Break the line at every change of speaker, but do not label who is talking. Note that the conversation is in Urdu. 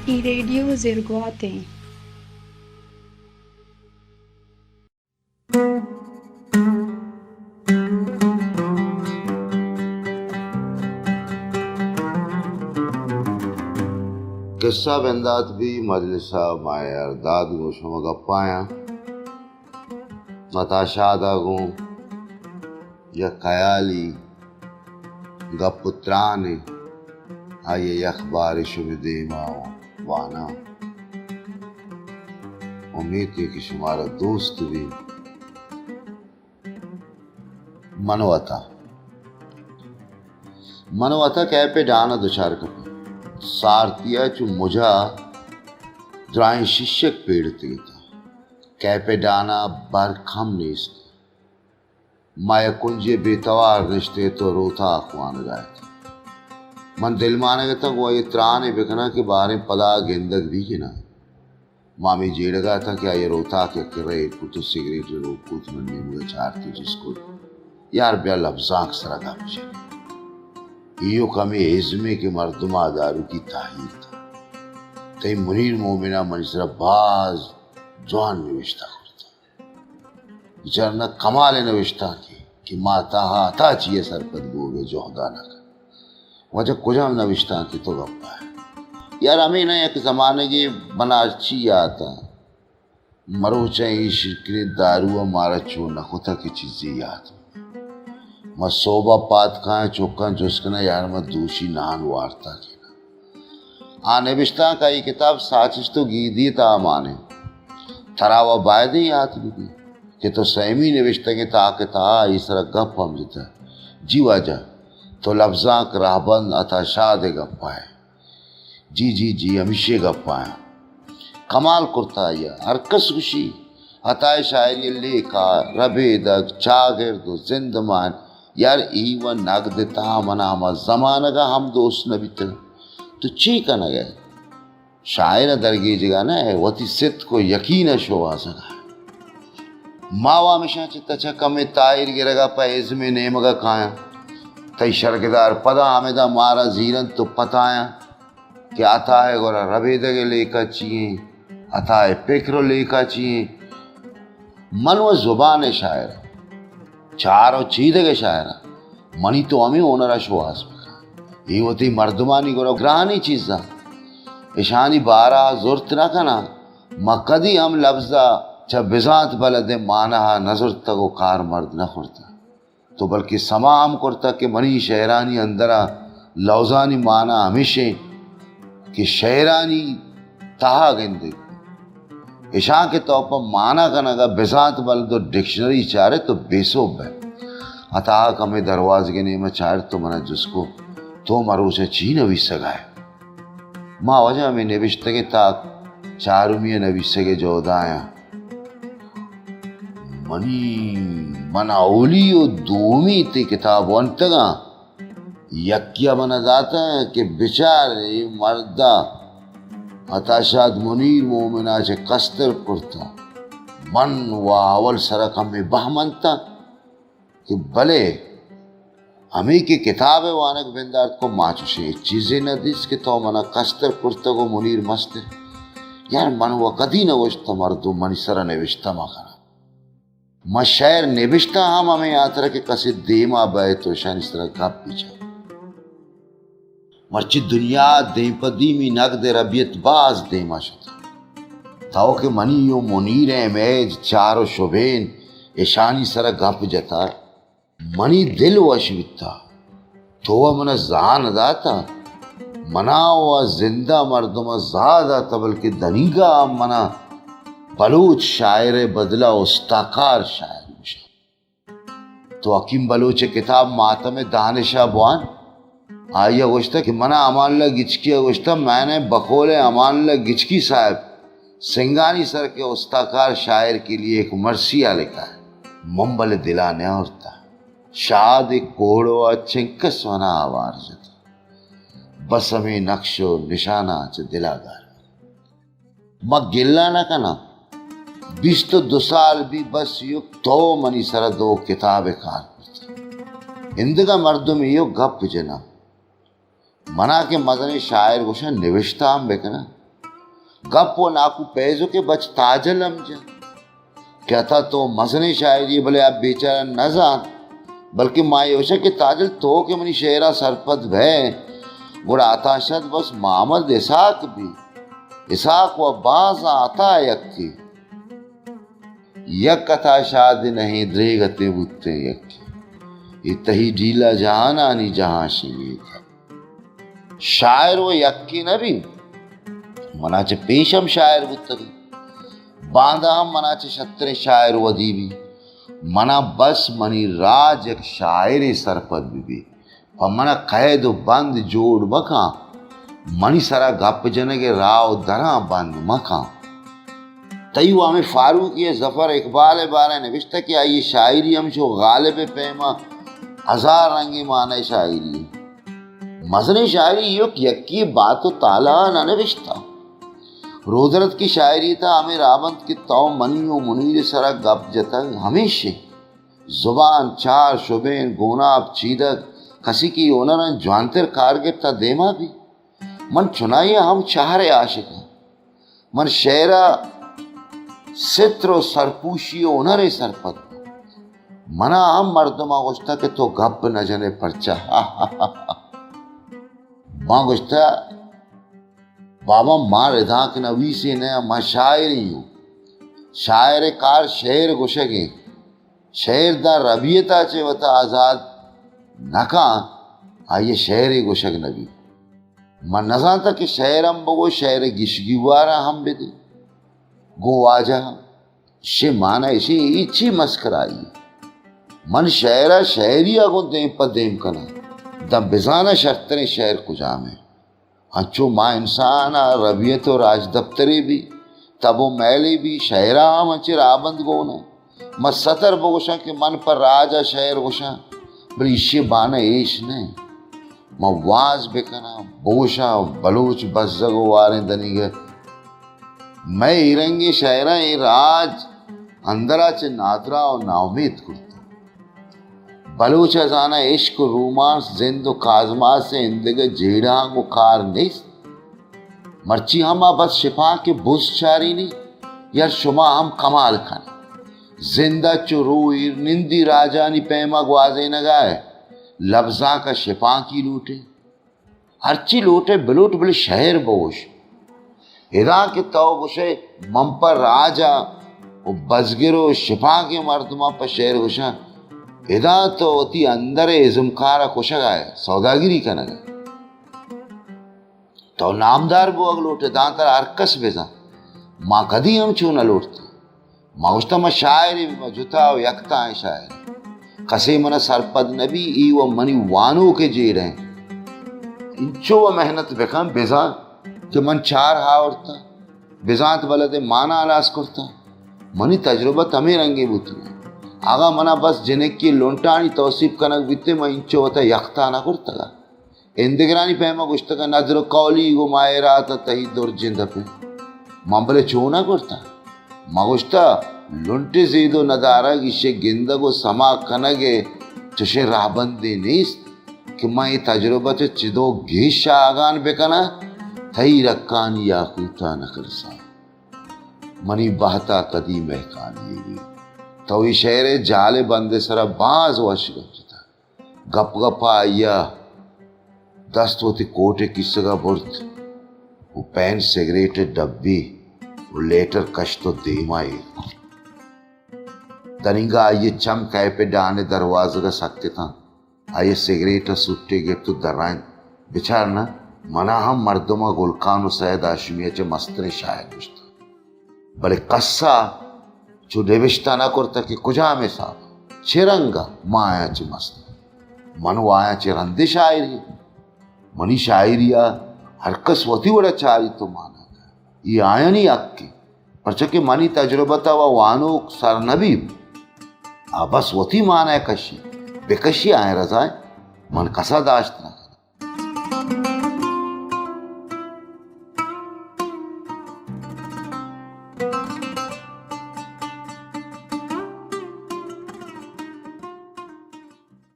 I radio zirguate.
قصہ بندات بھی مجلسہ مائے ارداد گوشم گپایا متا شادہ گوں یا خیالی گپترانے آئیے یخبار شب دیماؤ وانا امید ہے کہ شمارا دوست بھی منواتا کہہ پہ ڈانا دچار کپا سارتیا چو مجھا درائیں ششک پیڑتے تھا کہہ پہ ڈانا برکھم نیست مایا کنجے بے توار رشتے تو روتا اخوان گائے تھا من دل مانے گا تھا وہ یہ ترانے بکنا کے بارے پدا گندگ بھی کنا مامی جیڑ گا تھا کیا یہ روتا کیا کرے کتو سگریٹ رو کت منی مجھے چارتی جس کو یار بیا لفظاک سرا گا مجھے ایو کمی عزمے کے مردمہ دارو کی تحیر تھا تی منیر مومنہ منصرہ باز جوان نوشتہ کرتا بچارنا کمال نوشتہ کی کہ ماتا تا چیئے سرپت گوگے جوہدہ نہ کر وجہ کجام نوشتہ کی تو گپا ہے یار ہمیں نہ ایک زمانے کی بنا اچھی آتا مرو چاہیے شکری دارو ہمارا چونہ خطا کی چیزیں یاد میں صوبہ پات کھائیں چوکاں جسکنا یار میں دوشی نان وارتا کینا نوشتہ کا یہ کتاب ساچش تو گیدی تا مانے تراوہ بائدیں یاد بھی کہ تو سیمی نوشتہ کے تاکہ تا اس طرح گپ ہم جتا جی واجہ تو لفظاں راہبند اتا شاد گپ ہے جی ہمیشہ گپ آیا کمال کرتا یا ہرکس خوشی عطائے شاعری لے کا ربے دگ چاگرد و زندمان یار ایوہ نگ دیتا منا ہما زمانہ کا ہم دوست نبیتا تو چی کا نگے شاعر درگی جگہ نا ہے وہ تی ست کو یقین شو آسکا ہے ماوا ہمیشہ چتا چکا میں تائر گرگا پا عزم نیمگا کھایا تی شرکدار پدا آمدہ مارا زیرن تو پتایا کہ آتا ہے گورا ربے دگے لے کا چیئے آتا ہے پکرو لے کا چیئے منو زبان شاعر چارو چیدے کے شاعر منی تو ہمیں اونرا شواز بکا یہ ہوتی مردمانی گورا گرانی چیزا اشانی بارا زورت نہ کنا مقدی ہم لفظا چا بزانت بلد مانا نظر تگو کار مرد نہ کرتا تو بلکہ سما ہم کرتا کہ منی شہرانی اندرا لوزانی مانا ہمیشہ کہ شہرانی تہا گندے اشان کے طور پر مانا کنگا بزانت بلد ڈکشنری چارے تو بیسوب ہے اتاہ کمی درواز کے نیمہ چارے تو منا جس کو تو مرو سے چی نویس سگائے ماں وجہ میں نوشتگے تاک چارومیہ نویسگے جودایا من اولی و دومی تی کتاب وانتگا یکیا من داتا ہے کہ بچارے مردہ اتاشاد منیر مومنہ چے کستر کرتا من و اول سرکم میں بہمنتا کہ بلے ہمیں کی کتاب وانک بندارت کو ماچوشے چیزیں نہ دیس کہ تو منا کستر کرتا کو منیر مستے یار من و قدی نوشتا مردو منی سرہ نوشتا مخنا ما شعر نوشتا ہمیں آترہ کہ کسی دیما بائے تو شان اس طرح گپ پیچھا مرچی دنیا دیں پا دیمی نگ دے ربیت باز دیما شتا تاو کہ منی و منیر میج چارو شبین اشانی سرا گپ جتا منی دل وشویتا تو منا زان داتا منا و زندہ مردم زادہ تا بلکہ دنیگا منا بلوچ شاعر بدلا استاکار شاعر مشا تو حکیم بلوچ کتاب ماتم دانشہ بوان آئیہ گوشتا کہ منا امان اللہ گچکی گوشتا میں نے بقول امان اللہ گچکی صاحب سنگانی سر کے استاکار شاعر کے لیے ایک مرثیہ لکھا ہے ممبل دلانے ہوتا شاد کوڑو چنکس ونا آوار جتا بس ہمیں نقش و نشانہ چا دلاگار ماں گلہ نہ کنا 22 سال بھی بس یو تو منی سر دو کتاب کار کرتا اندگا مردم یو گپ جنا منا کے مدنی شاعر گوشا نوشتا ہم بکنا گپ و ناکو پیزو کے بچ تاجل امجا کیا تھا تو مزن شاعری بلے اب بیچارہ نہ زان بلکہ مایوشہ کے تاجل تو کہ منی شعرہ سرپد بھے گوڑا آتا شد بس محمد اسحاق بھی اسحاق و باز آتا یک کی یک کتا شاد نہیں دریگتے بوتے یک کی اتہی ڈیلا جہانانی جہاں شمید شاعر و یک کی نبی مناچے پیشم شاعر بوتگی باندھا ہم مناچے شتر شاعر و ادیبی منا بس منی راج ایک شاعر سرپد بھی منا قید و بند جوڑ مکاں منی سرا گپ جنگے راو درا بند مکاں تیو ہمیں فاروقی ظفر اقبال بارے نوشتہ کہ آئیے شاعری ہم شو غالب پیما ہزار رنگی معنی شاعری مزن شاعری یکی بات و تالا نہ نوشتہ رودرت کی شاعری تھا ہمیں رابند کی تو منی و منیر سرا گپ جتا ہمیشہ زبان چار شبین گوناب چیدک کسی کی اونرن جوانتر کارگب تا دیما بھی من چنائیے ہم چہرے عاشق من شعرہ ستر و سرپوشی و اونر سرپد منا ہم مردمہ گوشتا کہ تو گپ نہ جنے پرچا ماں گوشتا بابا ماں رضا کے نوی سے نیا ماں شاعری ہوں شاعر کار شعر گوشگیں شعر دا ربیتا چے وطا آزاد نکاں آئیے شعر گوشگ نبی من نزانتا کہ شعر ہم بگو شعر گشگی وارا ہم بدے گو آجا شے مانا اسی ایچی مسکرائی من شعرہ شعری آگو دیم پا دیم کنا دم بزانا شرطنے شعر کجا میں ہنچو ماں انسانا ربیت و راج دفتری بھی تب و میلی بھی شعرہ ہم ہنچے رابند گونا میں سطر بگوشا کہ من پر راجا شعر گوشا بلی اسی بانا ایش نہیں میں واز بکنا بوشا بلوچ بزگو واریں دنی گئے میں ایرنگی شاعرہ ای راج اندرہ چے نادرہ و ناؤمید کرتا بلوچ ازانا عشق و رومانس زند و کازمات سے اندگے جیڑاں کو کار نیست مرچی ہما بس شفا کے بوس چاری نہیں یا شما ہم کمال کھانا زندہ چو روئی نندی راجانی پیما گوازے نگائے لفظاں کا شفا کی لوٹے ہرچی لوٹے بلوٹ بل شہر بوش ادا کے تو بشے من پر راجا و بزگرو شفا کے مردمہ پر شہر گوشا ادا تو تی اندر ازمکارا کشگ آئے سوداگیری کا نگا تو نامدار بو اگ لوٹے دان تر ارکس بیزا ماں کدی ہم چونہ لوٹتا ماں گوشتا میں شاعری جتا و یکتا ہے شاعر کسی من سرپد نبی ای و منی وانو کے جی رہیں انچو و محنت بکھام بیزا کہ من چار ہاورتا بیزانت بلد مانا علاس کرتا منی تجربہ تمہیں رنگی بوتی آگا منا بس جنک کی لونٹانی توصیف کنک بیتے میں انچو ہوتا یختا نہ کرتا گا اندگرانی پیما گوشتا کا نظر قولی گو مائراتا تہی دور جند پہ ماں بلے چونا کرتا ماں گوشتا لونٹے زیدو ندارا گیشے گندگو سما کنگے چشے راہ بندے نیست کہ میں یہ تجربہ چے چدو گیشا آگان بکنا تہی رکانی یا خوتا نکرسا منی بہتا قدیم محکانی بھی تو یہ شہر جالے بندے سرا باز وش گفتا گپ گپا آیا دست ہوتی کوٹے کسگا برت وہ پین سگریٹ ڈبی وہ لیٹر کش تو دیمائی دنگا آئیے چم کہے پہ ڈانے دروازہ کا سکتے تھا آئیے سگریٹ سوٹے گے تو درائیں بچارنا منا ہم مردمہ گلکان و سید آشمیہ چے مستن شاعر گشتا بلے قصہ چو نوشتہ نہ کرتا کہ کجا میں صاحب چرنگا ماں آیا چے مست منو آیا چے رندے شاعری منی شاعریہ ہر کس وطی وڑا چاری تو مانا یہ آیا نہیں اکی پرچہ منی تجربہ تا وانو سر نبیب بس وطی مانا ہے کشی بے کشی آئے رضائیں من کسا داشتنا